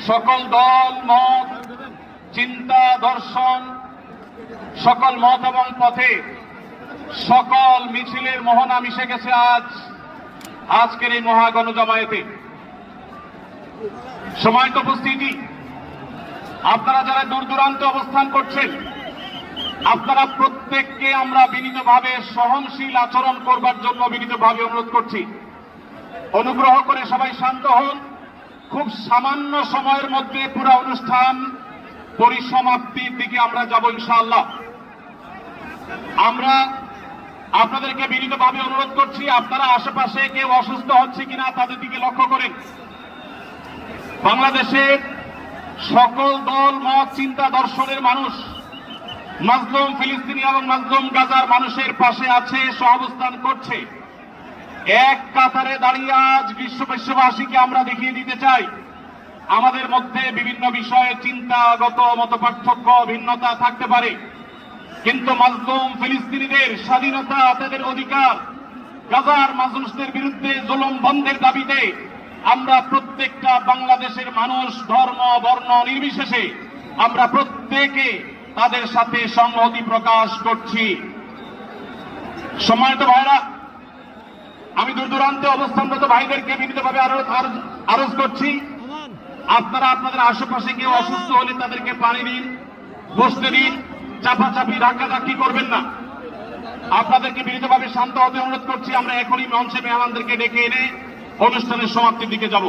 সকল দল মত চিন্তা দর্শন সকল মত এবং পথে সকল মিছিলের মোহনা মিশে গেছে আজকের এই মহাগণজমায়েতে। সময়ত উপস্থিতি, আপনারা যারা দূর দূরান্তে অবস্থান করছেন, আপনারা প্রত্যেককে আমরা বিনীতভাবে সহনশীল আচরণ করবার জন্য বিনীতভাবে অনুরোধ করছি। অনুগ্রহ করে সবাই শান্ত হন। খুব সামান্য সময়ের মধ্যে পুরো অনুষ্ঠান পরিসমাপ্তির দিকে আমরা যাব ইনশাআল্লাহ। আমরা আপনাদেরকে বিনীতভাবে অনুরোধ করছি, আপনারা আশেপাশে কেউ অসুস্থ হচ্ছে কিনা তাদের দিকে লক্ষ্য করেন। বাংলাদেশের সকল দল মত চিন্তা দর্শনের মানুষ মাজলুম ফিলিস্তিনি এবং মাজলুম গাজার মানুষের পাশে আছে, সহাবস্থান করছে। এক কাতারে দাঁড়িয়ে আজ বিশ্ববাসীকে আমরা দেখিয়ে দিতে চাই, আমাদের মধ্যে বিভিন্ন বিষয়ে চিন্তাগত মতপার্থক্য ভিন্নতা থাকতে পারে, কিন্তু মাজলুম ফিলিস্তিনিদের স্বাধীনতা, তাদের অধিকার, গাজার মানুষদের বিরুদ্ধে জুলুম বন্ধের দাবিতে আমরা প্রত্যেকটা বাংলাদেশের মানুষ ধর্ম বর্ণ নির্বিশেষে আমরা প্রত্যেকে তাদের সাথে সংহতি প্রকাশ করছি। সম্মানিত ভাইরা, আমি দূর দূরান্তে অবস্থানরত ভাইদেরকে বিনীতভাবে আরজ করছি, আপনারা আপনাদের আশেপাশে কেউ অসুস্থ হলে তাদেরকে পানি দিন, বসতে দিন, চাপাচাপি ধাক্কাধাক্কি করবেন না। আপনাদেরকে বিনীতভাবে শান্ত হতে অনুরোধ করছি। আমরা এখনই মঞ্চে মেহমানদেরকে ডেকে এনে অনুষ্ঠানের সমাপ্তির দিকে যাব।